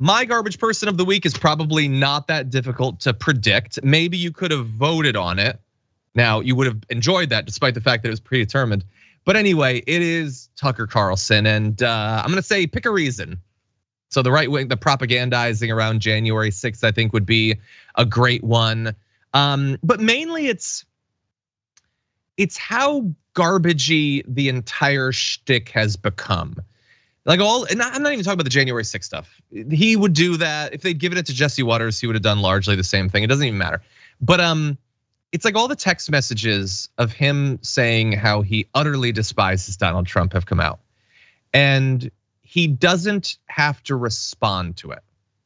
My garbage person of the week is probably not that difficult to predict. Maybe you could have voted on it. Now, you would have enjoyed that despite the fact that it was predetermined. But anyway, it is Tucker Carlson, and I'm gonna say pick a reason. So the right wing, the propagandizing around January 6th, I think would be a great one. But mainly it's how garbagey the entire shtick has become. And I'm not even talking about the January 6th stuff. He would do that. If they'd given it to Jesse Waters, he would have done largely the same thing. It doesn't even matter. But it's like all the text messages of him saying how he utterly despises Donald Trump have come out. And he doesn't have to respond to it.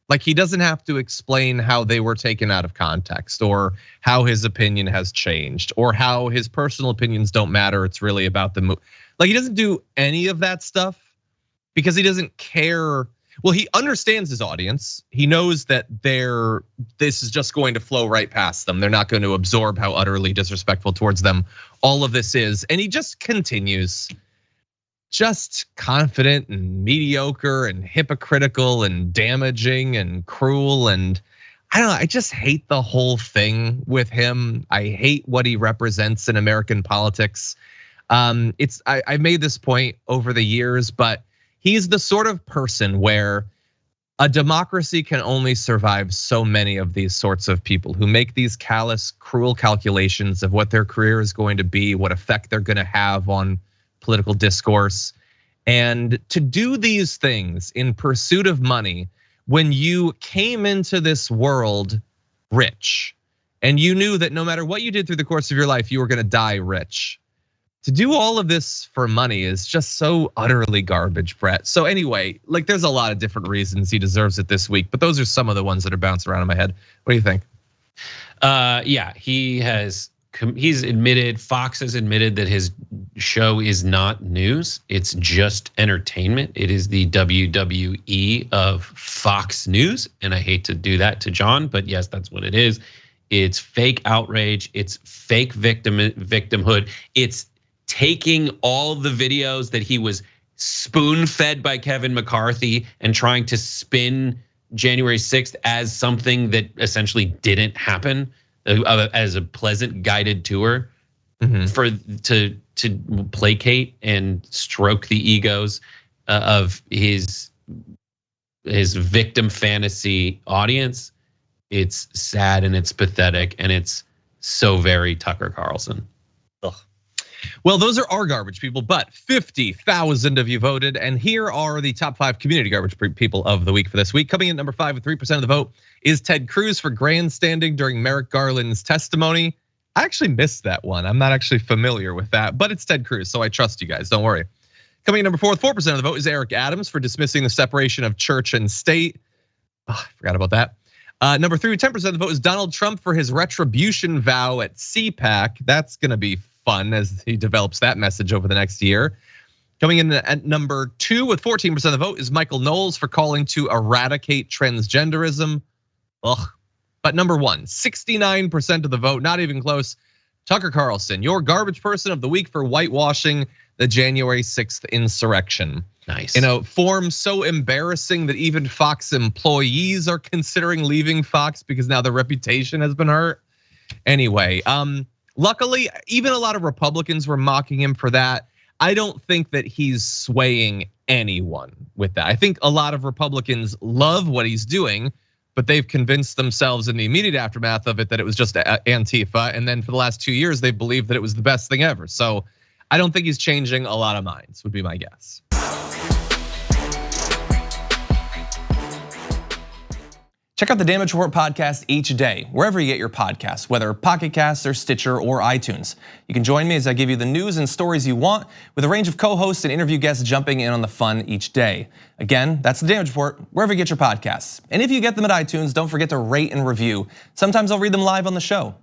Like he doesn't have to explain how they were taken out of context or how his opinion has changed or how his personal opinions don't matter. It's really about the move. Like he doesn't do any of that stuff because he doesn't care. Well, he understands his audience. He knows that this is just going to flow right past them. They're not going to absorb how utterly disrespectful towards them all of this is. And he just continues, just confident and mediocre and hypocritical and damaging and cruel. And I don't know, I just hate the whole thing with him. I hate what he represents in American politics. I made this point over the years, but he's the sort of person where a democracy can only survive so many of these sorts of people who make these callous, cruel calculations of what their career is going to be, what effect they're going to have on political discourse. And to do these things in pursuit of money when you came into this world rich and you knew that no matter what you did through the course of your life, you were going to die rich. To do all of this for money is just so utterly garbage, Brett. So anyway, like there's a lot of different reasons he deserves it this week, but those are some of the ones that are bouncing around in my head. What do you think? Yeah, he's admitted, Fox has admitted that his show is not news, it's just entertainment. It is the WWE of Fox News, and I hate to do that to John, but yes, that's what it is. It's fake outrage, it's fake victimhood, it's taking all the videos that he was spoon-fed by Kevin McCarthy and trying to spin January 6th as something that essentially didn't happen, as a pleasant guided tour to placate and stroke the egos of his victim fantasy audience. It's sad and it's pathetic and it's so very Tucker Carlson. Ugh. Well, those are our garbage people, but 50,000 of you voted, and here are the top 5 community garbage people of the week for this week. Coming in number 5 with 3% of the vote is Ted Cruz for grandstanding during Merrick Garland's testimony. I actually missed that one. I'm not actually familiar with that, but it's Ted Cruz, so I trust you guys, don't worry. Coming in number 4 with 4% of the vote is Eric Adams for dismissing the separation of church and state. Oh, I forgot about that. Number 3 with 10% of the vote is Donald Trump for his retribution vow at CPAC. That's gonna be fun as he develops that message over the next year. Coming in at number 2 with 14% of the vote is Michael Knowles for calling to eradicate transgenderism. Ugh. But number 1, 69% of the vote, not even close. Tucker Carlson, your garbage person of the week for whitewashing the January 6th insurrection. Nice. In a form so embarrassing that even Fox employees are considering leaving Fox because now their reputation has been hurt. Anyway, luckily, even a lot of Republicans were mocking him for that. I don't think that he's swaying anyone with that. I think a lot of Republicans love what he's doing, but they've convinced themselves in the immediate aftermath of it that it was just Antifa. And then for the last 2 years, they believed that it was the best thing ever. So I don't think he's changing a lot of minds, would be my guess. Check out the Damage Report podcast each day, wherever you get your podcasts, whether Pocket Casts or Stitcher or iTunes. You can join me as I give you the news and stories you want, with a range of co-hosts and interview guests jumping in on the fun each day. Again, that's the Damage Report, wherever you get your podcasts. And if you get them at iTunes, don't forget to rate and review. Sometimes I'll read them live on the show.